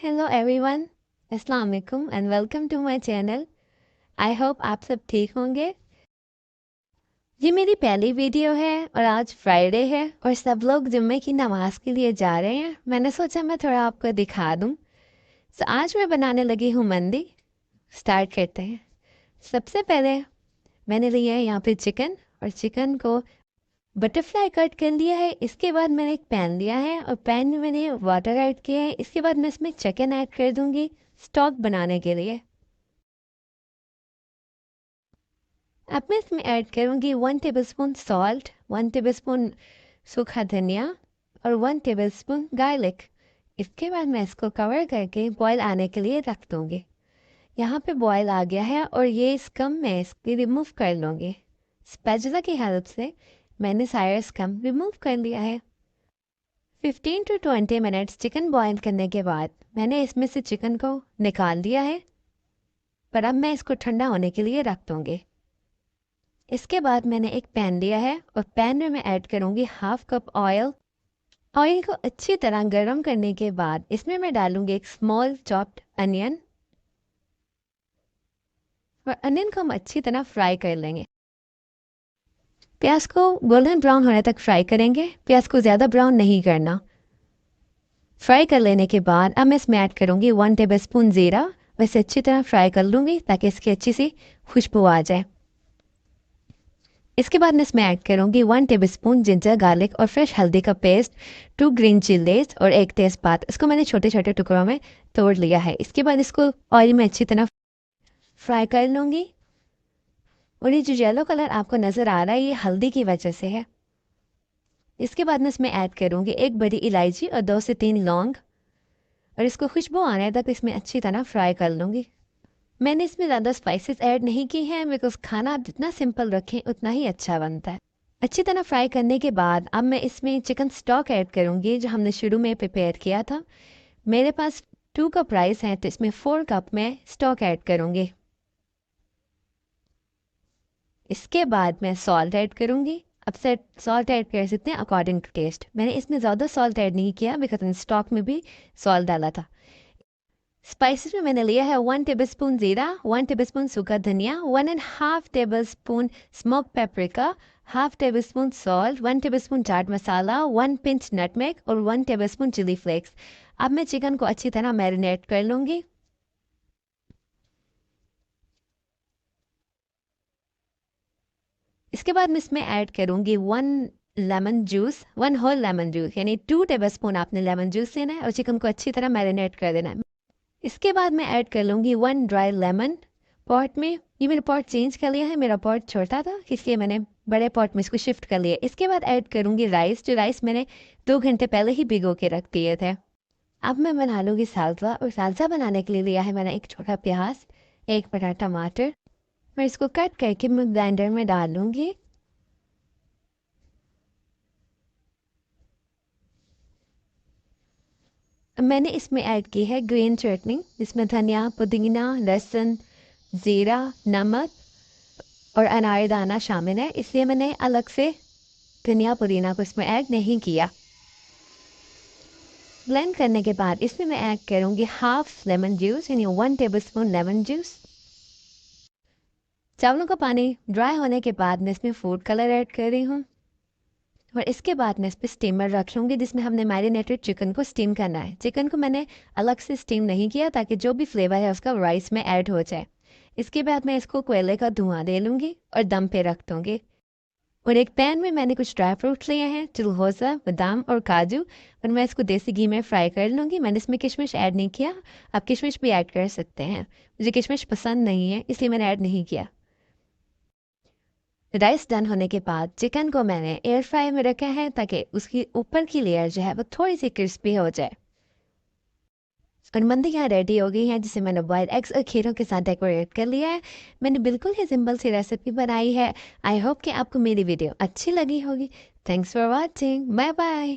Hello everyone, अस्सलाम वालेकुम and welcome to my channel. I hope आप सब ठीक होंगे। ये मेरी पहली वीडियो है और आज फ्राइडे है और सब लोग जुम्मे की नमाज के लिए जा रहे हैं। मैंने सोचा मैं थोड़ा आपको दिखा दूं। आज मैं बनाने लगी हूँ मंदी। स्टार्ट करते हैं। सबसे पहले मैंने लिया है यहाँ पे चिकन और चिकन को बटरफ्लाई कट कर लिया है। इसके बाद मैंने एक पैन लिया है और पैन में मैंने वाटर ऐड किया है। इसके बाद मैं इसमें चिकन ऐड कर दूंगी स्टॉक बनाने के लिए। अब मैं इसमें ऐड करूंगी 1 टेबलस्पून सॉल्ट, 1 टेबलस्पून सूखा धनिया और 1 टेबलस्पून गार्लिक। इसके बाद मैं इसको कवर करके बॉईल आने के लिए रख दूंगी। यहाँ पे बॉईल आ गया है और ये स्कम मैं इसकी रिमूव कर लूँगी। स्पैचुला की हेल्प से मैंने सारा स्कम रिमूव कर लिया है। 15 to 20 मिनट्स चिकन बॉईल करने के बाद मैंने इसमें से चिकन को निकाल दिया है, पर अब मैं इसको ठंडा होने के लिए रख दूँगी। इसके बाद मैंने एक पैन लिया है और पैन में मैं ऐड करूँगी हाफ कप ऑयल। ऑयल को अच्छी तरह गर्म करने के बाद इसमें मैं डालूँगी एक स्मॉल चॉप्ड अनियन और अनियन को हम अच्छी तरह फ्राई कर लेंगे। प्याज को गोल्डन ब्राउन होने तक फ्राई करेंगे। प्याज को ज़्यादा ब्राउन नहीं करना। फ्राई कर लेने के बाद अब मैं इसमें ऐड करूँगी 1 टेबलस्पून ज़ीरा। वैसे अच्छी तरह फ्राई कर लूँगी ताकि इसकी अच्छी सी खुशबू आ जाए। इसके बाद मैं इसमें ऐड करूँगी 1 टेबलस्पून जिंजर गार्लिक और फ्रेश हल्दी का पेस्ट, 2 ग्रीन चिलीज और एक तेज़पात। इसको मैंने छोटे छोटे टुकड़ों में तोड़ लिया है। इसके बाद इसको ऑयल में अच्छी तरह फ्राई कर लूँगी। और ये जो येलो कलर आपको नज़र आ रहा है ये हल्दी की वजह से है। इसके बाद मैं इसमें ऐड करूँगी एक बड़ी इलायची और 2 से 3 लौंग और इसको खुशबू आने तक इसमें अच्छी तरह फ्राई कर लूँगी। मैंने इसमें ज़्यादा स्पाइसेस ऐड नहीं की हैं बिकॉज खाना आप जितना सिंपल रखें उतना ही अच्छा बनता है। अच्छी तरह फ्राई करने के बाद अब मैं इसमें चिकन स्टॉक ऐड करूँगी जो हमने शुरू में प्रिपेयर किया था। मेरे पास 2 कप राइस है तो इसमें 4 कप में स्टॉक ऐड करूँगी। इसके बाद मैं सॉल्ट ऐड करूँगी। अब से सॉल्ट ऐड कर सकते हैं अकॉर्डिंग टू टेस्ट। मैंने इसमें ज़्यादा सॉल्ट ऐड नहीं किया बिकॉज मैंने स्टॉक में भी सॉल्ट डाला था। स्पाइसेस में मैंने लिया है 1 टेबलस्पून ज़ीरा, 1 टेबलस्पून सूखा धनिया, 1.5 tablespoon smoke paprika, half tablespoon salt, 1 tablespoon chaat masala, 1 pinch nutmeg और 1 टेबलस्पून चिली फ्लेक्स। अब मैं चिकन को अच्छी तरह मैरिनेट कर लूँगी। इसके बाद मैं इसमें ऐड करूँगी 1 lemon juice, 1 whole lemon juice, यानी 2 टेबलस्पून आपने लेमन जूस लेना है और चिकन को अच्छी तरह मैरिनेट कर देना है। इसके बाद मैं ऐड कर लूँगी 1 ड्राई लेमन पॉट में। ये मैंने पॉट चेंज कर लिया है, मेरा पॉट छोटा था इसलिए मैंने बड़े पॉट में इसको शिफ्ट कर लिया। इसके बाद ऐड करूँगी राइस, जो राइस मैंने 2 घंटे पहले ही भिगो के रख दिए थे। अब मैं बना लूँगी सालसा और सालसा बनाने के लिए लिया है मैंने एक छोटा प्याज, एक बड़ा टमाटर। मैं इसको कट करके मैं ब्लेंडर में डाल लूँगी। मैंने इसमें ऐड की है ग्रीन चटनी जिसमें धनिया, पुदीना, लहसुन, ज़ीरा, नमक और अनारदाना शामिल है, इसलिए मैंने अलग से धनिया पुदीना को इसमें ऐड नहीं किया। ब्लेंड करने के बाद इसमें मैं ऐड करूँगी हाफ लेमन जूस, यानी 1 टेबलस्पून लेमन जूस। चावलों का पानी ड्राई होने के बाद मैं इसमें फूड कलर ऐड कर रही हूँ और इसके बाद मैं इस पर स्टीमर रख लूँगी जिसमें हमने मैरिनेटेड चिकन को स्टीम करना है। चिकन को मैंने अलग से स्टीम नहीं किया ताकि जो भी फ्लेवर है उसका राइस में ऐड हो जाए। इसके बाद मैं इसको कोयले का धुआं दे लूँगी और दम पे रख दूँगी। और एक पैन में मैंने कुछ ड्राई फ्रूट्स लिए हैं, चिलगोज़ा, बादाम और काजू, और मैं इसको देसी घी में फ्राई कर लूँगी। मैंने इसमें किशमिश ऐड नहीं किया, आप किशमिश भी ऐड कर सकते हैं। मुझे किशमिश पसंद नहीं है इसलिए मैंने ऐड नहीं किया। राइस डन होने के बाद चिकन को मैंने एयर फ्राई में रखा है ताकि उसकी ऊपर की लेयर जो है वो थोड़ी सी क्रिस्पी हो जाए। और मंदी यहाँ रेडी हो गई है जिसे मैंने बॉइल्ड एग्स और खीरों के साथ डेकोरेट कर लिया है। मैंने बिल्कुल ही सिंपल सी रेसिपी बनाई है। आई होप कि आपको मेरी वीडियो अच्छी लगी होगी। Thanks for watching. Bye bye.